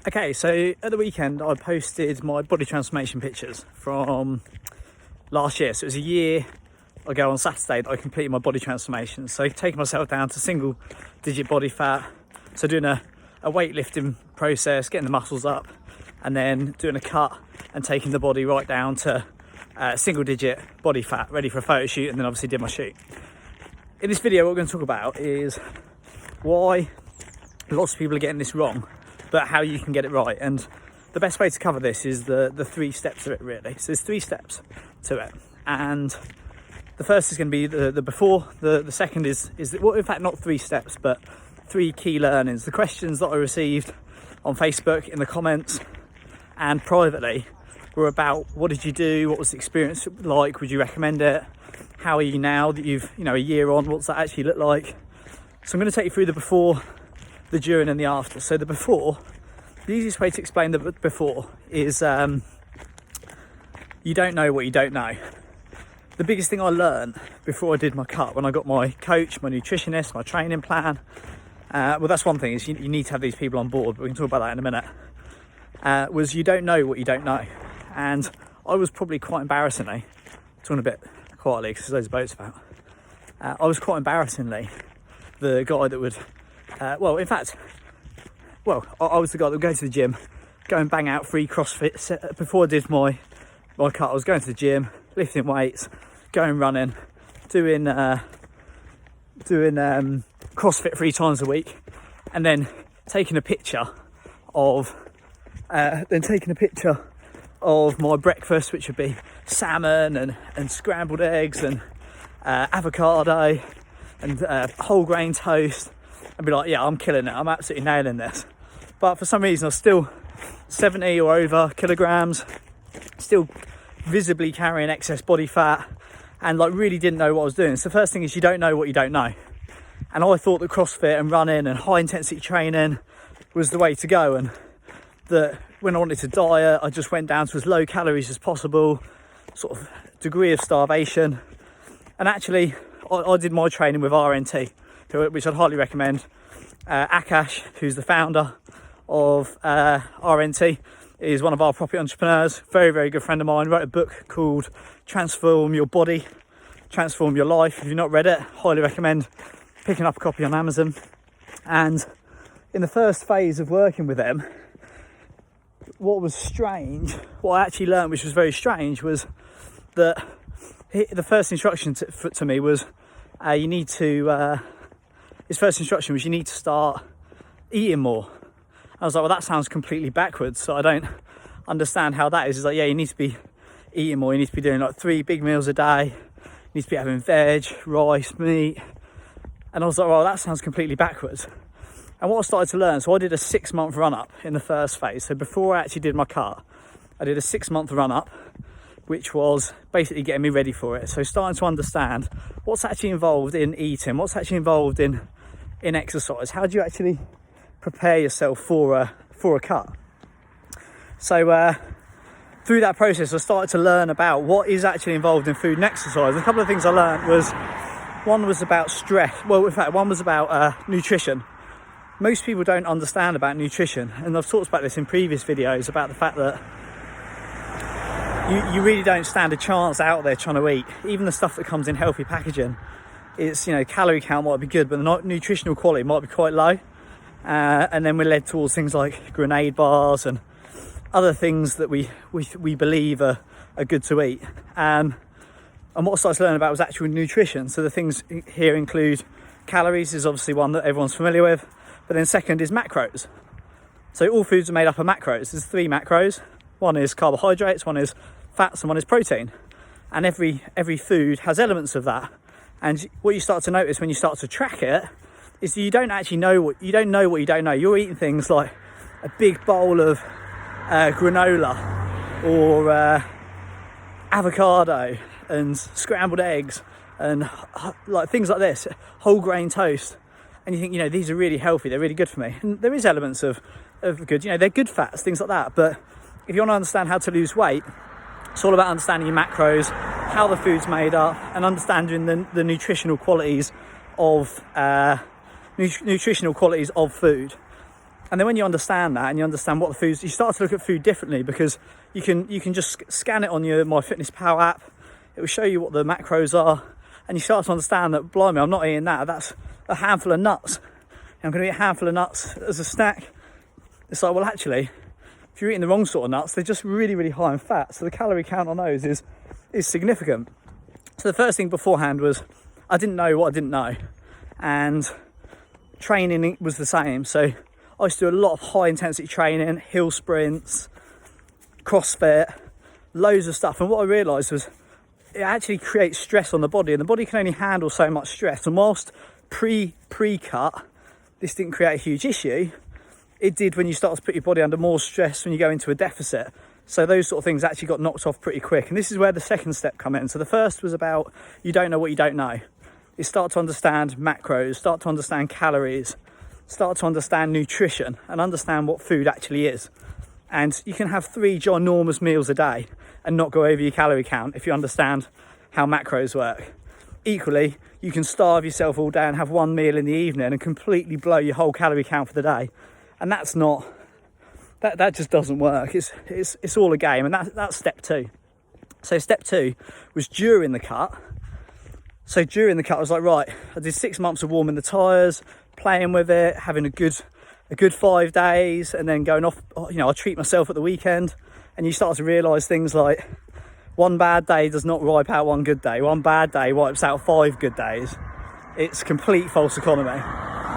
Okay, so at the weekend I posted my body transformation pictures from last year. So it was a year ago on Saturday that I completed my body transformation. So taking myself down to single digit body fat, so doing a weightlifting process, getting the muscles up, and then doing a cut and taking the body right down to single digit body fat, ready for a photo shoot, and then obviously did my shoot. In this video, what we're going to talk about is why lots of people are getting this wrong, but how you can get it right. And the best way to cover this is the 3 steps of it, really. So there's 3 steps to it, and the first is going to be the before. The second is well, in fact, not 3 steps, but 3 key learnings. The questions that I received on Facebook, in the comments and privately, were about what did you do, what was the experience like, would you recommend it, how are you now that you've a year on, what's that actually look like. So I'm going to take you through the before, the during and the after. So the before, the easiest way to explain the before is you don't know what you don't know. The biggest thing I learned before I did my cut, when I got my coach, my nutritionist, my training plan, well, that's one thing, is you need to have these people on board, but we can talk about that in a minute, was you don't know what you don't know. And I was probably quite embarrassingly, talking a bit quietly because there's loads of boats about, I was quite embarrassingly the guy that would, I was the guy that would go to the gym, go and bang out 3 CrossFit. Before I did my cut, I was going to the gym, lifting weights, going running, doing CrossFit 3 times a week, and then taking a picture of my breakfast, which would be salmon and scrambled eggs and avocado and whole grain toast, and be like, yeah, I'm killing it, I'm absolutely nailing this. But for some reason I was still 70 or over kilograms, still visibly carrying excess body fat, and really didn't know what I was doing. So the first thing is you don't know what you don't know. And I thought that CrossFit and running and high intensity training was the way to go, and that when I wanted to diet, I just went down to as low calories as possible, sort of degree of starvation. And actually I did my training with RNT, which I'd highly recommend. Akash, who's the founder of RNT, is one of our property entrepreneurs, very, very good friend of mine, wrote a book called Transform Your Body, Transform Your Life. If you've not read it, highly recommend picking up a copy on Amazon. And in the first phase of working with them, what I actually learned, which was very strange, was that the first instruction to me was his first instruction was you need to start eating more. I was like, well, that sounds completely backwards, so I don't understand how that is. He's like, yeah, you need to be eating more, you need to be doing 3 big meals a day, you need to be having veg, rice, meat. And I was like, well, that sounds completely backwards. And what I started to learn, so I did a 6-month run-up in the first phase. So before I actually did my cut, I did a 6-month run-up, which was basically getting me ready for it. So starting to understand what's actually involved in eating, what's actually involved in exercise. How do you actually prepare yourself for a cut? So through that process, I started to learn about what is actually involved in food and exercise. A couple of things I learned was, one was about stress. Well, in fact, one was about nutrition. Most people don't understand about nutrition, and I've talked about this in previous videos about the fact that you really don't stand a chance out there trying to eat. Even the stuff that comes in healthy packaging, it's, calorie count might be good, but the nutritional quality might be quite low. And then we're led towards things like grenade bars and other things that we believe are good to eat. And what I started to learn about was actual nutrition. So the things here include calories, is obviously one that everyone's familiar with. But then second is macros. So all foods are made up of macros. There's 3 macros. One is carbohydrates, one is fats, and one is protein. And every food has elements of that. And what you start to notice when you start to track it is that you don't actually know what you don't know. You're eating things like a big bowl of granola or avocado and scrambled eggs and things like this, whole grain toast. And you think, these are really healthy, they're really good for me. And there is elements of good, they're good fats, things like that. But if you want to understand how to lose weight, it's all about understanding your macros, how the food's made up, and understanding the nutritional qualities of food. And then when you understand that and you understand what the foods, you start to look at food differently, because you can just scan it on your MyFitnessPal app. It will show you what the macros are, and you start to understand that, blimey, I'm not eating that. That's a handful of nuts. And I'm going to eat a handful of nuts as a snack. It's like, well, actually, if you're eating the wrong sort of nuts, they're just really, really high in fat. So the calorie count on those is significant. So the first thing beforehand was I didn't know what I didn't know. And training was the same. So I used to do a lot of high intensity training, hill sprints, CrossFit, loads of stuff. And what I realised was it actually creates stress on the body, and the body can only handle so much stress. And whilst pre-cut, this didn't create a huge issue, it did when you start to put your body under more stress when you go into a deficit. So those sort of things actually got knocked off pretty quick. And this is where the second step come in. So the first was about you don't know what you don't know. You start to understand macros, start to understand calories, start to understand nutrition, and understand what food actually is. And you can have 3 ginormous meals a day and not go over your calorie count if you understand how macros work. Equally, you can starve yourself all day and have 1 meal in the evening and completely blow your whole calorie count for the day. And that's not, that just doesn't work. It's all a game, and that's step 2. So step 2 was during the cut. So during the cut, I was like, right, I did 6 months of warming the tyres, playing with it, having a good 5 days, and then going off, I treat myself at the weekend. And you start to realise things like one bad day does not wipe out one good day. One bad day wipes out 5 good days. It's complete false economy.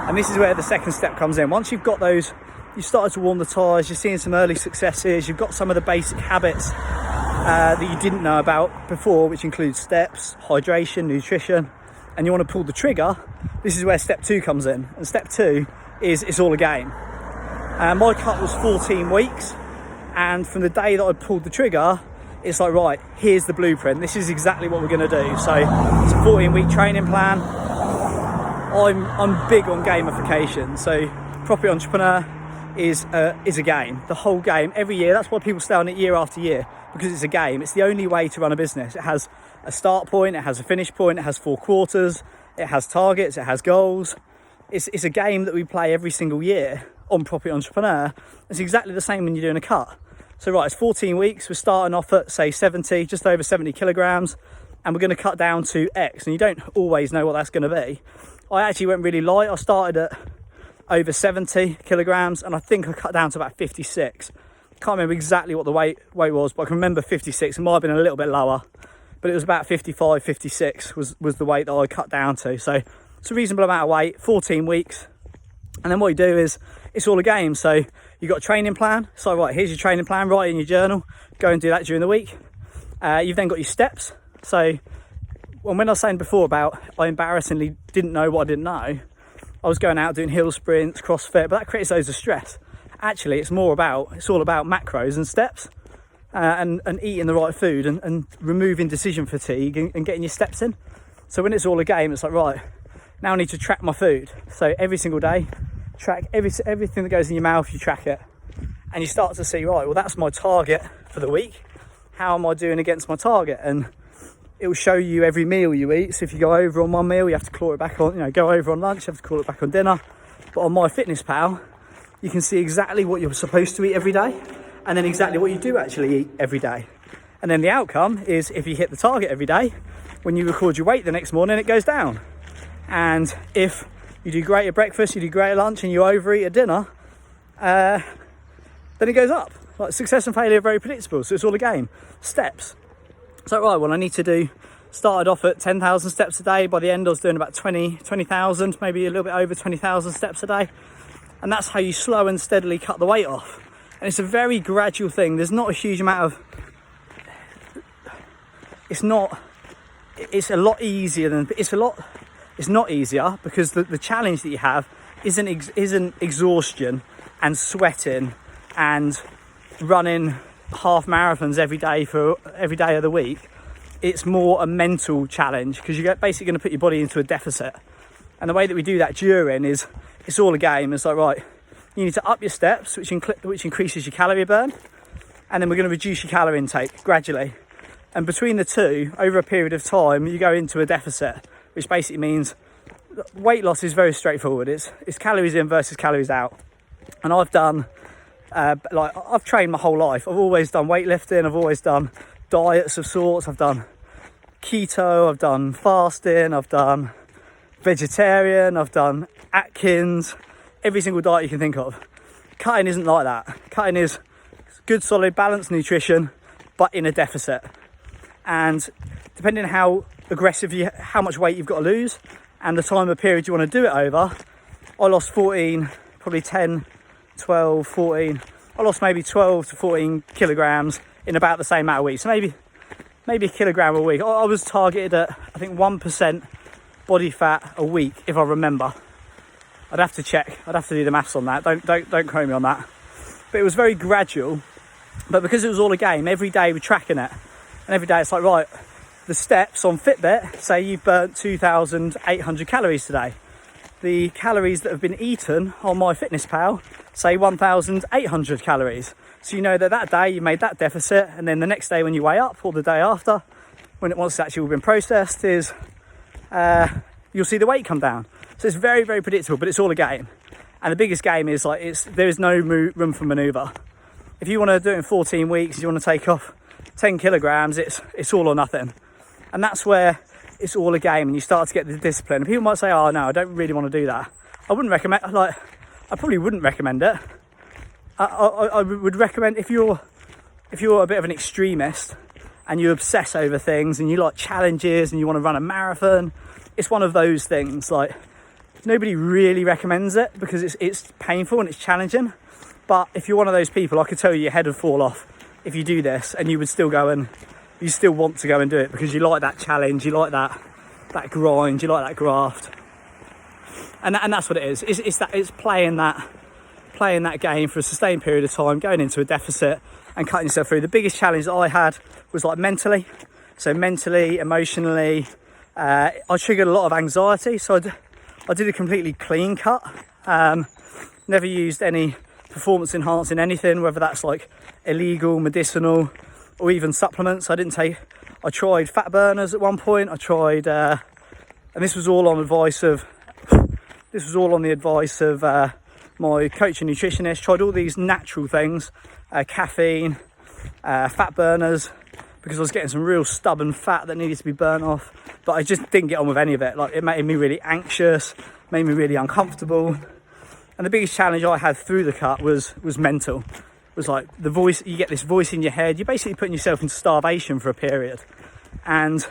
And this is where the second step comes in. Once you've got those, you started to warm the tyres, you're seeing some early successes, you've got some of the basic habits that you didn't know about before, which includes steps, hydration, nutrition, and you want to pull the trigger. This is where step 2 comes in. And step 2 is it's all a game. My cut was 14 weeks, and from the day that I pulled the trigger, it's like, right, here's the blueprint. This is exactly what we're going to do. So it's a 14-week training plan. I'm big on gamification. So Property Entrepreneur is a game. The whole game, every year. That's why people stay on it year after year, because it's a game. It's the only way to run a business. It has a start point, it has a finish point, it has 4 quarters, it has targets, it has goals. It's a game that we play every single year on Property Entrepreneur. It's exactly the same when you're doing a cut. So right, it's 14 weeks. We're starting off at, say, 70, just over 70 kilograms, and we're going to cut down to X. And you don't always know what that's going to be. I actually went really light. I started at over 70 kilograms, and I think I cut down to about 56. Can't remember exactly what the weight was, but I can remember 56. It might have been a little bit lower, but it was about 55, 56 was the weight that I cut down to. So it's a reasonable amount of weight, 14 weeks. And then what you do is, it's all a game. So you've got a training plan. So right, here's your training plan, write it in your journal, go and do that during the week. You've then got your steps. So when I was saying before about I embarrassingly didn't know what I didn't know, I was going out doing hill sprints, CrossFit, but that creates loads of stress. Actually, it's all about macros and steps, and eating the right food, and removing decision fatigue and getting your steps in. So when it's all a game, it's like, right, now I need to track my food. So every single day, track everything that goes in your mouth, you track it. And you start to see, right, well, that's my target for the week. How am I doing against my target? And it will show you every meal you eat. So if you go over on one meal, you have to claw it back on, go over on lunch, you have to claw it back on dinner. But on MyFitnessPal, you can see exactly what you're supposed to eat every day, and then exactly what you do actually eat every day. And then the outcome is, if you hit the target every day, when you record your weight the next morning, it goes down. And if you do great at breakfast, you do great at lunch, and you overeat at dinner, then it goes up. Like, success and failure are very predictable, so it's all a game. Steps. So right, well, I need to started off at 10,000 steps a day. By the end, I was doing about 20,000, maybe a little bit over 20,000 steps a day. And that's how you slow and steadily cut the weight off. And it's a very gradual thing. There's not a huge amount of, it's a lot easier than, it's not easier, because the challenge that you have isn't exhaustion and sweating and running half marathons every day for every day of the week. It's more a mental challenge, because you're basically going to put your body into a deficit. And the way that we do that during is, it's all a game. It's like, right, you need to up your steps, which increases your calorie burn, and then we're going to reduce your calorie intake gradually. And between the two, over a period of time, you go into a deficit, which basically means weight loss is very straightforward. It's calories in versus calories out. And I've done, I've trained my whole life. I've always done weightlifting, I've always done diets of sorts, I've done keto, I've done fasting, I've done vegetarian, I've done Atkins, every single diet you can think of. Cutting isn't like that. Cutting is good, solid, balanced nutrition, but in a deficit. And depending on how aggressive how much weight you've got to lose and the time of period you want to do it over, I lost 14, probably 10, 12, 14. I lost maybe 12 to 14 kilograms in about the same amount of weeks. So maybe a kilogram a week. I was targeted at, I think, 1% body fat a week, if I remember. I'd have to check. I'd have to do the maths on that. Don't quote me on that. But it was very gradual. But because it was all a game, every day we're tracking it. And every day it's like, right, the steps on Fitbit say you've burnt 2,800 calories today. The calories that have been eaten on MyFitnessPal say 1,800 calories. So you know that day you made that deficit, and then the next day when you weigh up, or the day after, once it's actually all been processed, is you'll see the weight come down. So it's very, very predictable, but it's all a game. And the biggest game is there is no room for manoeuvre. If you want to do it in 14 weeks, you want to take off 10 kilograms, it's all or nothing. And that's where it's all a game, and you start to get the discipline. And people might say, oh no, I don't really want to do that. I probably wouldn't recommend it. I would recommend if you're a bit of an extremist and you obsess over things and you like challenges and you want to run a marathon, it's one of those things. Like, nobody really recommends it because it's painful and it's challenging. But if you're one of those people, I could tell you your head would fall off if you do this, and you would still go and you still want to go and do it because you like that challenge, you like that grind, you like that graft, and that's what it is. It's playing that game for a sustained period of time, going into a deficit and cutting yourself through. The biggest challenge that I had was like mentally, emotionally. I triggered a lot of anxiety, so I did a completely clean cut. Never used any performance enhancing anything, whether that's like illegal, medicinal, or even supplements. I tried fat burners at one point. I tried, and this was all on the advice of my coach and nutritionist. Tried all these natural things, caffeine, fat burners, because I was getting some real stubborn fat that needed to be burnt off. But I just didn't get on with any of it. Like, it made me really anxious, made me really uncomfortable. And the biggest challenge I had through the cut was mental. It was like the voice, you get this voice in your head, you're basically putting yourself into starvation for a period. And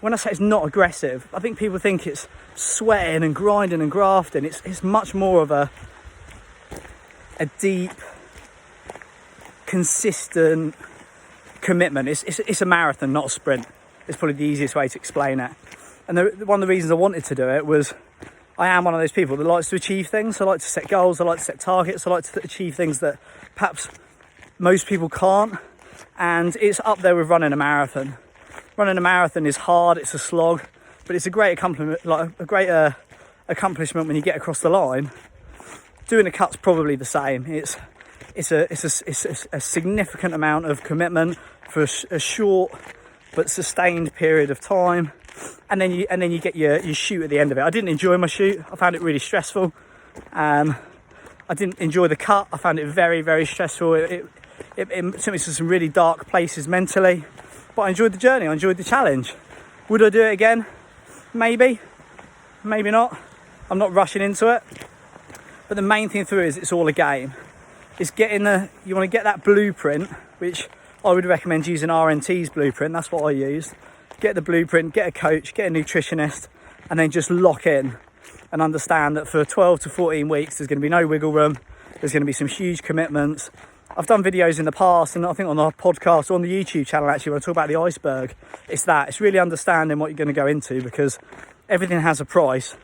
when I say it's not aggressive, I think people think it's sweating and grinding and grafting. It's much more of a deep, consistent commitment. It's a marathon, not a sprint. It's probably the easiest way to explain it. And one of the reasons I wanted to do it was I am one of those people that likes to achieve things. I like to set goals, I like to set targets, I like to achieve things that perhaps most people can't. And it's up there with running a marathon. Running a marathon is hard, it's a slog, but it's a great accomplishment, accomplishment when you get across the line. Doing a cut's probably the same. It's a significant amount of commitment for a short but sustained period of time. And then you get your shoot at the end of it. I didn't enjoy my shoot. I found it really stressful. I didn't enjoy the cut. I found it very, very stressful. It took me to some really dark places mentally. But I enjoyed the journey. I enjoyed the challenge. Would I do it again? Maybe. Maybe not. I'm not rushing into it. But the main thing through it is it's all a game. It's you want to get that blueprint, which I would recommend using RNT's blueprint. That's what I used. Get the blueprint, get a coach, get a nutritionist, and then just lock in and understand that for 12 to 14 weeks, there's going to be no wiggle room. There's going to be some huge commitments. I've done videos in the past, and I think on our podcast or on the YouTube channel, actually, when I talk about the iceberg, it's really understanding what you're going to go into, because everything has a price,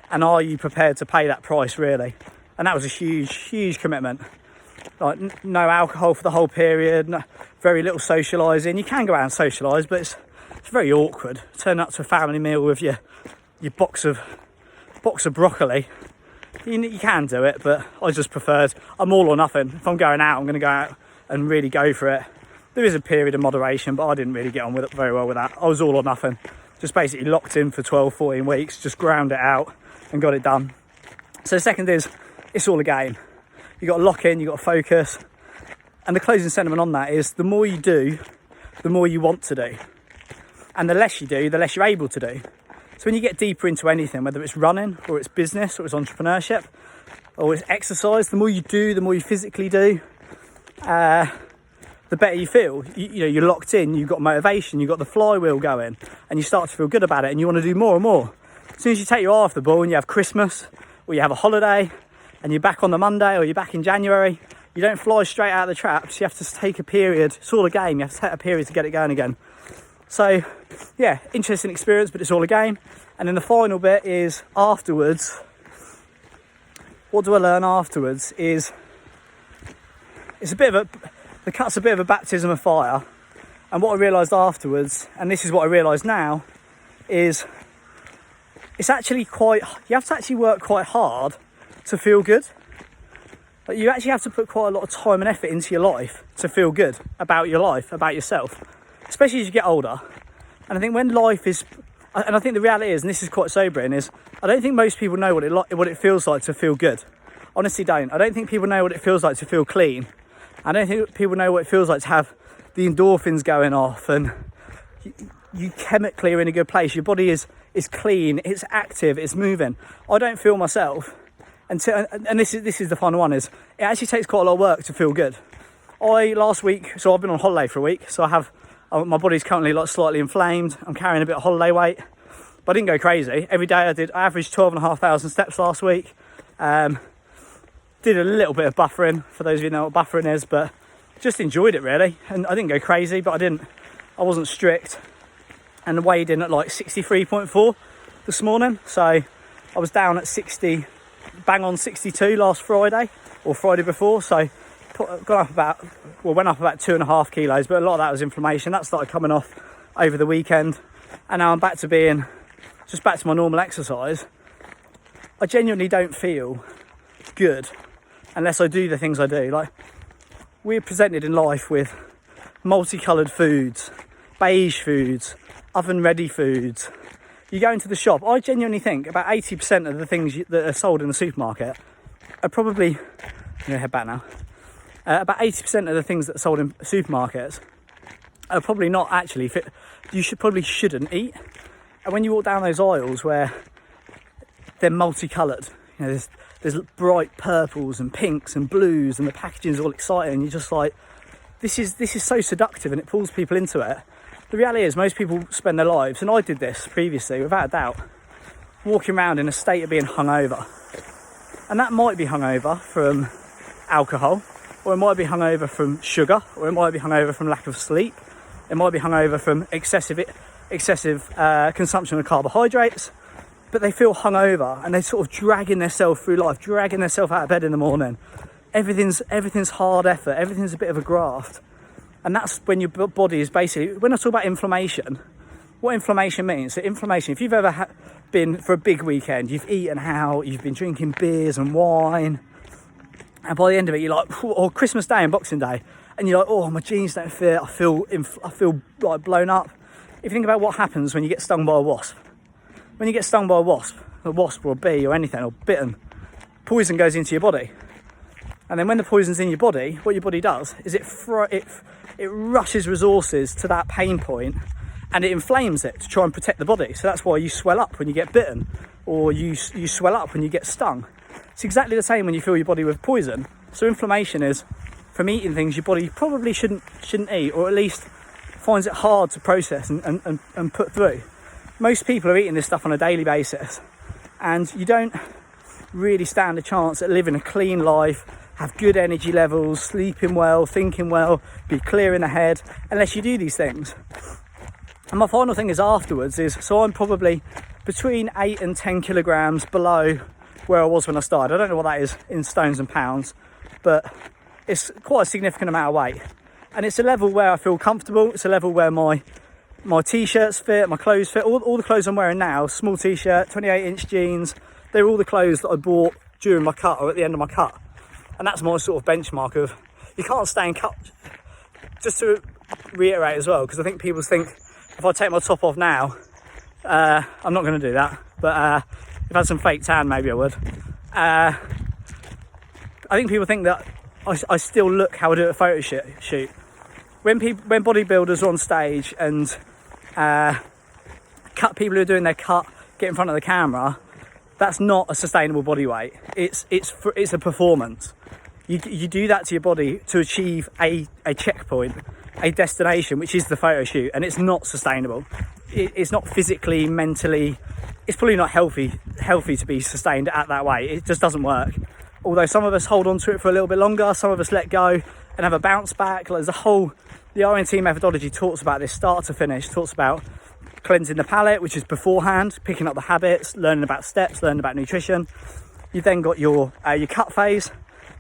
and are you prepared to pay that price, really? And that was a huge, huge commitment. Like, no alcohol for the whole period, very little socialising. You can go out and socialise, but it's very awkward. Turn up to a family meal with your box of broccoli. You can do it, but I just preferred, I'm all or nothing. If I'm going out, I'm going to go out and really go for it. There is a period of moderation, but I didn't really get on with it very well with that. I was all or nothing. Just basically locked in for 12, 14 weeks, just ground it out and got it done. So the second is, it's all a game. You've got to lock in, you've got to focus. And the closing sentiment on that is the more you do, the more you want to do. And the less you do, the less you're able to do. So when you get deeper into anything, whether it's running or it's business or it's entrepreneurship or it's exercise, the more you do, the more you physically do, the better you feel. You know, you're locked in, you've got motivation, you've got the flywheel going, and you start to feel good about it, and you want to do more and more. As soon as you take your eye off the ball and you have Christmas or you have a holiday and you're back on the Monday or you're back in January, you don't fly straight out of the traps. You have to take a period. It's all a game. You have to take a period to get it going again. So yeah, interesting experience, but it's all a game. And then the final bit is afterwards. What do I learn afterwards is it's the cut's a bit of a baptism of fire. And what I realised afterwards, and this is what I realise now, is it's actually you have to actually work quite hard to feel good. Like, you actually have to put quite a lot of time and effort into your life to feel good about your life, about yourself, especially as you get older. And I think when life is, and I think the reality is, and this is quite sobering, is I don't think most people know what it feels like to feel good. Honestly, don't. I don't think people know what it feels like to feel clean. I don't think people know what it feels like to have the endorphins going off and you chemically are in a good place. Your body is clean, it's active, it's moving. I don't feel myself until, and this is the final one, is it actually takes quite a lot of work to feel good. Last week, so I've been on holiday for a week, so my body's currently like slightly inflamed. I'm carrying a bit of holiday weight, but I didn't go crazy. Every day I averaged 12,500 steps last week. Did a little bit of buffering, for those of you who know what buffering is, but just enjoyed it really. And I didn't go crazy, but I wasn't strict. And weighed in at like 63.4 this morning. So I was down at 60, bang on 62 last Friday or Friday before. So went up about 2.5 kilos, but a lot of that was inflammation. That started coming off over the weekend. And now I'm back to my normal exercise. I genuinely don't feel good unless I do the things I do. Like, we're presented in life with multicoloured foods, beige foods, oven ready foods. You go into the shop, I genuinely think about 80% of the things that are sold in the supermarket are probably, I'm gonna head back now, about 80% of the things that are sold in supermarkets are probably not actually fit. You shouldn't eat. And when you walk down those aisles where they're multicoloured, you know, there's bright purples and pinks and blues, and the packaging's all exciting, and you're just like, this is so seductive, and it pulls people into it. The reality is most people spend their lives, and I did this previously without a doubt, walking around in a state of being hungover. And that might be hungover from alcohol, or it might be hungover from sugar, or it might be hungover from lack of sleep. It might be hungover from excessive consumption of carbohydrates. But they feel hungover, and they're sort of dragging themselves through life, dragging themselves out of bed in the morning. Everything's hard effort, everything's a bit of a graft. And that's when your body is basically, when I talk about inflammation, what inflammation means, so inflammation, if you've ever been for a big weekend, you've eaten out, you've been drinking beers and wine, and by the end of it, you're like, or Christmas Day and Boxing Day, and you're like, oh, my jeans don't fit, I feel like blown up. If you think about what happens when you get stung by a wasp, when you get stung by a wasp or a bee or anything, or bitten, poison goes into your body. And then when the poison's in your body, what your body does is it rushes resources to that pain point, and it inflames it to try and protect the body. So that's why you swell up when you get bitten, or you swell up when you get stung. It's exactly the same when you fill your body with poison. So inflammation is from eating things your body probably shouldn't eat, or at least finds it hard to process and put through. Most people are eating this stuff on a daily basis, and you don't really stand a chance at living a clean life, have good energy levels, sleeping well, thinking well, be clear in the head, unless you do these things. And my final thing is afterwards is, so I'm probably between 8 and 10 kilograms below where I was when I started. I don't know what that is in stones and pounds, but it's quite a significant amount of weight. And it's a level where I feel comfortable. It's a level where my t-shirts fit, my clothes fit, all the clothes I'm wearing now, small t-shirt, 28-inch jeans, they're all the clothes that I bought during my cut or at the end of my cut. And that's my sort of benchmark of, you can't stay in cut. Just to reiterate as well, because I think people think if I take my top off now, I'm not going to do that, but if I had some fake tan, maybe I would. I think people think that I still look how I do at a photo shoot. When bodybuilders are on stage and people who are doing their cut get in front of the camera, that's not a sustainable body weight. It's a performance. You do that to your body to achieve a checkpoint, a destination, which is the photo shoot, and it's not sustainable. It's not physically, mentally, it's probably not healthy to be sustained at that weight. It just doesn't work. Although some of us hold on to it for a little bit longer, some of us let go and have a bounce back. Like the RNT methodology talks about this start to finish, talks about cleansing the palate, which is beforehand, picking up the habits, learning about steps, learning about nutrition. You've then got your cut phase,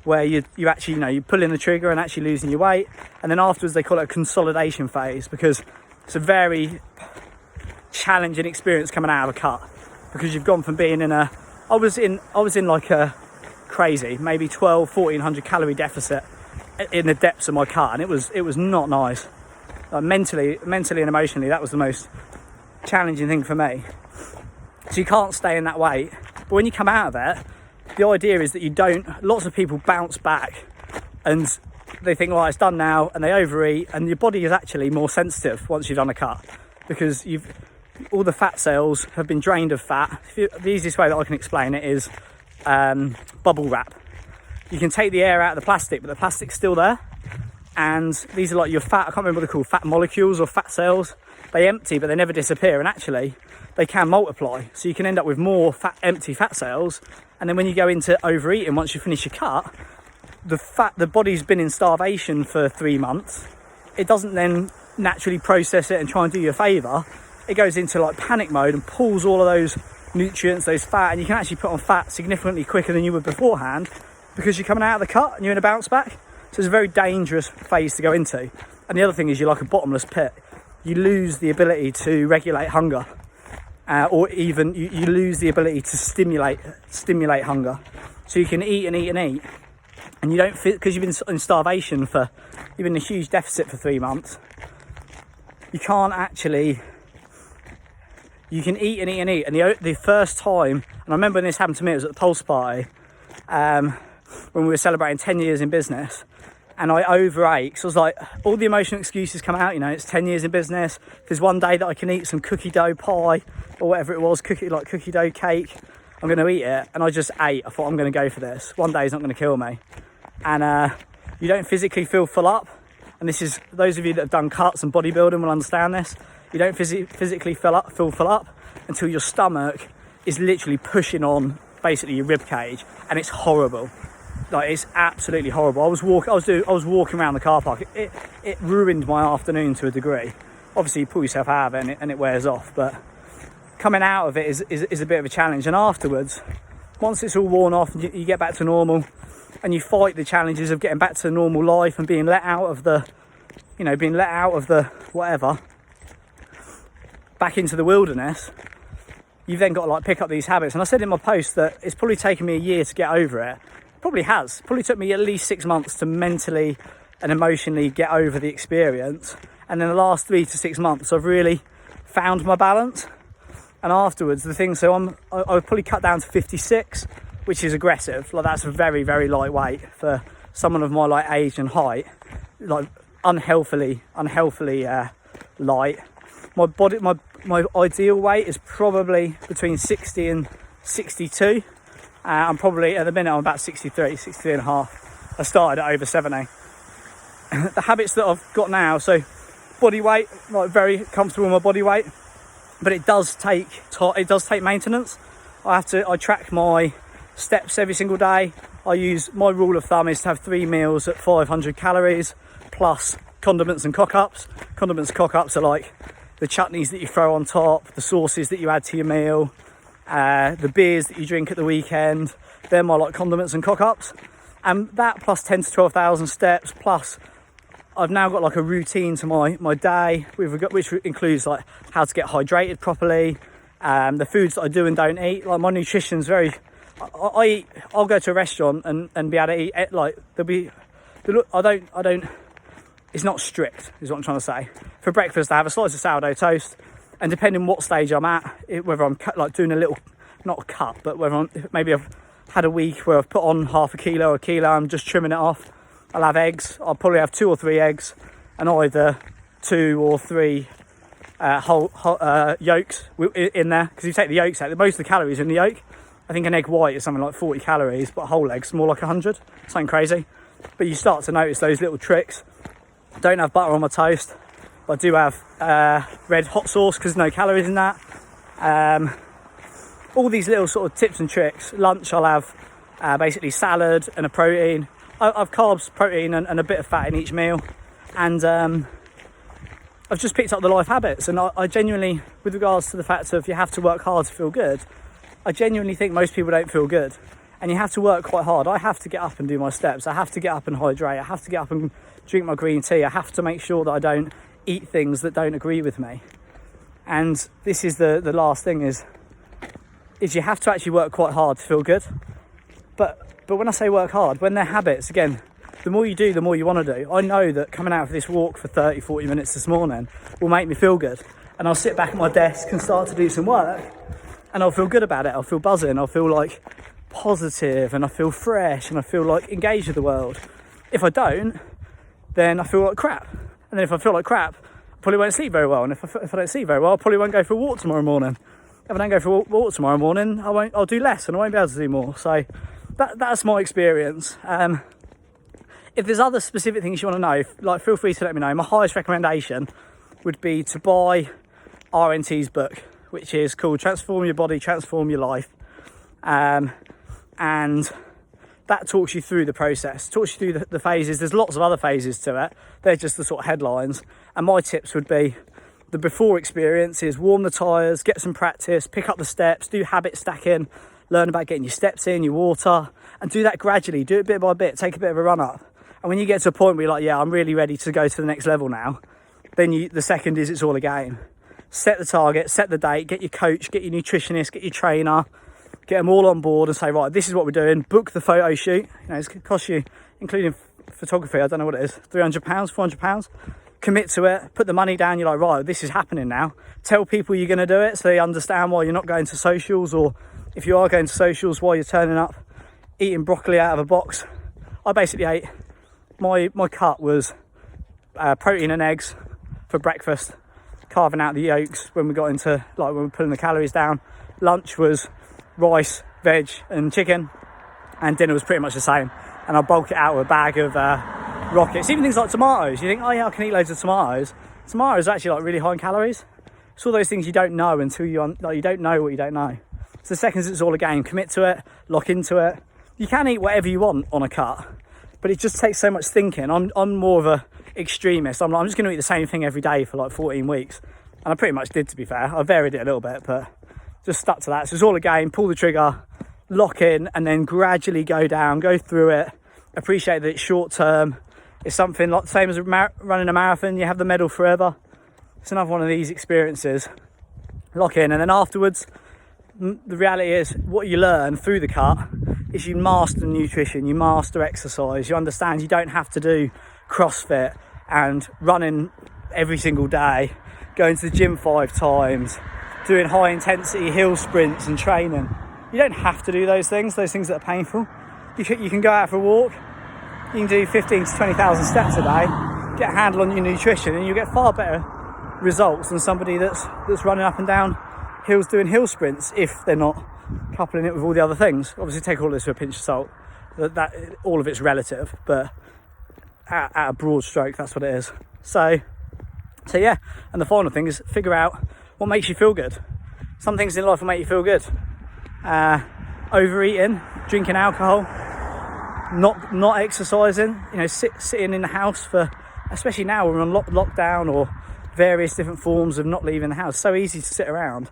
where you actually, you pull in the trigger and actually losing your weight. And then afterwards they call it a consolidation phase, because it's a very challenging experience coming out of a cut, because you've gone from being I was in like a crazy, maybe 1400 calorie deficit in the depths of my cut, and it was not nice. Like mentally and emotionally, that was the most challenging thing for me. So you can't stay in that weight, but when you come out of it, the idea is that lots of people bounce back and they think, well, it's done now, and they overeat, and your body is actually more sensitive once you've done a cut, because all the fat cells have been drained of fat. The easiest way that I can explain it is bubble wrap. You can take the air out of the plastic, but the plastic's still there, and these are like your fat, I can't remember what they're called, fat molecules or fat cells. They empty, but they never disappear, and actually they can multiply, so you can end up with more empty fat cells. And then when you go into overeating, once you finish your cut, the body's been in starvation for 3 months. It doesn't then naturally process it and try and do you a favour. It goes into like panic mode and pulls all of those nutrients, those fat, and you can actually put on fat significantly quicker than you would beforehand, because you're coming out of the cut and you're in a bounce back. So it's a very dangerous phase to go into. And the other thing is, you're like a bottomless pit. You lose the ability to regulate hunger, or even you lose the ability to stimulate hunger. So you can eat and eat and eat, and you don't feel, because you've been in starvation you've been in a huge deficit for 3 months. You can't actually. You can eat and eat and eat, and the first time, and I remember when this happened to me, it was at the Pulse Party, when we were celebrating 10 years in business, and I overate, because I was like, all the emotional excuses come out, it's 10 years in business, there's one day that I can eat some cookie dough pie, or whatever it was, cookie dough cake, I'm going to eat it, and I just ate. I thought, I'm going to go for this, one day is not going to kill me. And you don't physically feel full up, and this is, those of you that have done cuts and bodybuilding will understand this. You don't physically feel full up until your stomach is literally pushing on basically your rib cage, and it's horrible. Like, it's absolutely horrible. I was walking around the car park. It ruined my afternoon to a degree. Obviously, you pull yourself out of it and it wears off, but coming out of it is a bit of a challenge. And afterwards, once it's all worn off, you get back to normal, and you fight the challenges of getting back to normal life and being let out of the whatever, back into the wilderness. You've then got to pick up these habits. And I said in my post that it's probably taken me a year to get over it. Probably has. Probably took me at least 6 months to mentally and emotionally get over the experience. And in the last 3 to 6 months, I've really found my balance. And afterwards, I would probably cut down to 56, which is aggressive. That's a very, very lightweight for someone of my age and height. Unhealthily light. My ideal weight is probably between 60 and 62. I'm probably, at the minute, I'm about 63 and a half. I started at over 70. The habits that I've got now, so body weight, very comfortable with my body weight, but it does take maintenance. I track my steps every single day. My rule of thumb is to have 3 meals at 500 calories plus condiments and cock-ups. Condiments and cock-ups are like the chutneys that you throw on top, the sauces that you add to your meal, the beers that you drink at the weekend. They're my condiments and cock-ups. And that plus 10 to 12,000 steps, plus I've now got a routine to my day, which includes how to get hydrated properly, the foods that I do and don't eat. My nutrition's very, I'll go to a restaurant and be able to eat, it's not strict, is what I'm trying to say. For breakfast, I have a slice of sourdough toast, and depending what stage I'm at, whether I'm doing a little, not a cut, but whether maybe I've had a week where I've put on half a kilo, I'm just trimming it off. I'll have eggs. I'll probably have 2 or 3 eggs and either 2 or 3 whole yolks in there, because you take the yolks out, most of the calories are in the yolk. I think an egg white is something like 40 calories, but a whole egg's more like 100, something crazy. But you start to notice those little tricks. I don't have butter on my toast, but I do have red hot sauce because there's no calories in that. All these little sort of tips and tricks. Lunch, I'll have basically salad and a protein. I've carbs, protein and a bit of fat in each meal. And I've just picked up the life habits, and I genuinely, with regards to the fact of you have to work hard to feel good, I genuinely think most people don't feel good, and you have to work quite hard. I have to get up and do my steps. I have to get up and hydrate. I have to get up and drink my green tea. I have to make sure that I don't eat things that don't agree with me. And this is the last thing is you have to actually work quite hard to feel good. But when I say work hard, when they're habits, again, the more you do, the more you want to do. I know that coming out for this walk for 30, 40 minutes this morning will make me feel good. And I'll sit back at my desk and start to do some work, and I'll feel good about it. I'll feel buzzing. I'll feel like positive, and I feel fresh, and I feel like engaged with the world. If I don't, then I feel like crap. And then if I feel like crap, I probably won't sleep very well. And if I don't sleep very well, I probably won't go for a walk tomorrow morning. If I don't go for a walk tomorrow morning, I'll do less, and I won't be able to do more. So that's my experience. If there's other specific things you want to know, like, feel free to let me know. My highest recommendation would be to buy RNT's book, which is called Transform Your Body, Transform Your Life. And that talks you through the process, talks you through the phases. There's lots of other phases to it. They're just the sort of headlines. And my tips would be, the before experience is warm the tyres, get some practice, pick up the steps, do habit stacking, learn about getting your steps in, your water, and do that gradually. Do it bit by bit, take a bit of a run up. And when you get to a point where you're like, yeah, I'm really ready to go to the next level now, then the second is it's all a game. Set the target, set the date, get your coach, get your nutritionist, get your trainer, get them all on board and say, right, this is what we're doing. Book the photo shoot. You know, it's going to cost you, including photography, I don't know what it is, £300, £400. Commit to it, put the money down. You're like, right, this is happening now. Tell people you're going to do it so they understand why you're not going to socials, or if you are going to socials, why you're turning up eating broccoli out of a box. I basically ate, my cut was protein and eggs for breakfast, carving out the yolks when we got into, like, when we were pulling the calories down. Lunch was rice, veg and chicken, and dinner was pretty much the same. And I'll bulk it out with a bag of rockets. Even things like tomatoes. You think, oh yeah, I can eat loads of tomatoes. Tomatoes are actually like really high in calories. It's all those things you don't know until you don't know what you don't know. So the seconds it's all a game, commit to it, lock into it. You can eat whatever you want on a cut, but it just takes so much thinking. I'm more of a extremist. I'm just going to eat the same thing every day for like 14 weeks. And I pretty much did, to be fair. I varied it a little bit, but just stuck to that. So it's all a game, pull the trigger, lock in, and then gradually go down, go through it. Appreciate that it's short term. It's something like the same as running a marathon. You have the medal forever. It's another one of these experiences. Lock in, and then afterwards, the reality is what you learn through the cut is you master nutrition, you master exercise, you understand you don't have to do CrossFit and running every single day, going to the gym 5 times, doing high intensity hill sprints and training. You don't have to do those things that are painful. You can go out for a walk, you can do 15 to 20,000 steps a day, get a handle on your nutrition, and you get far better results than somebody that's running up and down hills doing hill sprints, if they're not coupling it with all the other things. Obviously take all this with a pinch of salt, that all of it's relative, but at a broad stroke, that's what it is. So yeah, and the final thing is figure out what makes you feel good. Some things in life will make you feel good. Overeating, drinking alcohol, not exercising, you know, sitting in the house for, especially now we're on lockdown or various different forms of not leaving the house. So easy to sit around.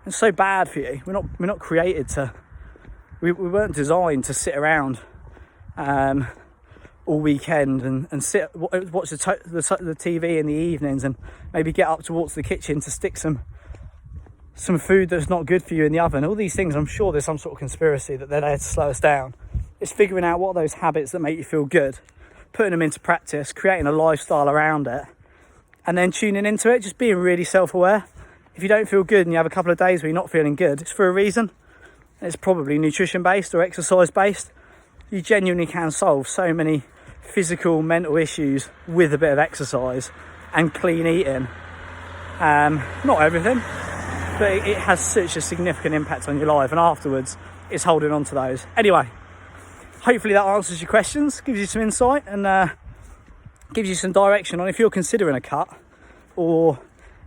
It's so bad for you. We're not created to. We weren't designed to sit around all weekend and sit watch the TV in the evenings, and maybe get up towards the kitchen to stick some food that's not good for you in the oven. All these things, I'm sure there's some sort of conspiracy that they're there to slow us down. It's figuring out what are those habits that make you feel good, putting them into practice, creating a lifestyle around it, and then tuning into it, just being really self-aware. If you don't feel good and you have a couple of days where you're not feeling good, it's for a reason. and it's probably nutrition based or exercise based. You genuinely can solve so many physical, mental issues with a bit of exercise and clean eating. Not everything, but it has such a significant impact on your life, and afterwards it's holding on to those. Anyway, hopefully that answers your questions, gives you some insight, and gives you some direction on if you're considering a cut, or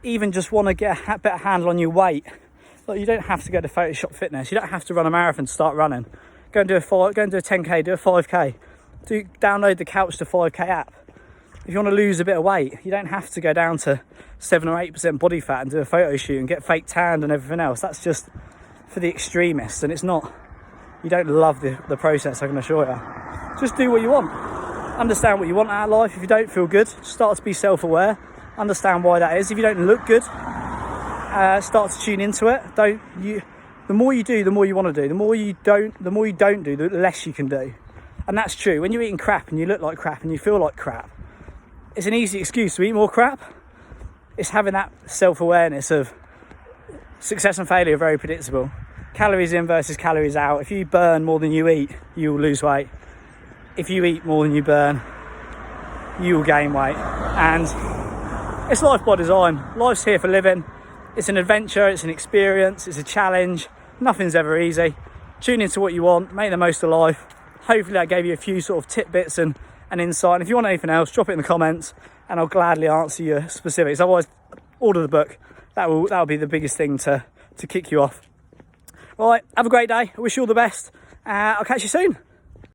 even just want to get a better handle on your weight. Like, you don't have to go to Photoshop Fitness, you don't have to run a marathon to start running. Go and do a 10k, do a 5k, download the Couch to 5k app. If you want to lose a bit of weight, you don't have to go down to 7 or 8% body fat and do a photo shoot and get fake tanned and everything else. That's just for the extremists, and it's not, you don't love the process, I can assure you. Just do what you want. Understand what you want out of life. If you don't feel good, start to be self-aware. Understand why that is. If you don't look good, start to tune into it. The more you do, the more you want to do. The more you don't do, the less you can do. And that's true. When you're eating crap and you look like crap and you feel like crap, it's an easy excuse to eat more crap. It's having that self-awareness of success and failure are very predictable. Calories in versus calories out. If you burn more than you eat, you will lose weight. If you eat more than you burn, you will gain weight. And it's life by design. Life's here for living. It's an adventure, it's an experience, it's a challenge. Nothing's ever easy. Tune into what you want, make the most of life. Hopefully I gave you a few sort of tidbits and insight. And if you want anything else, drop it in the comments and I'll gladly answer your specifics. Otherwise, order the book. That will be the biggest thing to kick you off. All right, have a great day. I wish you all the best. I'll catch you soon.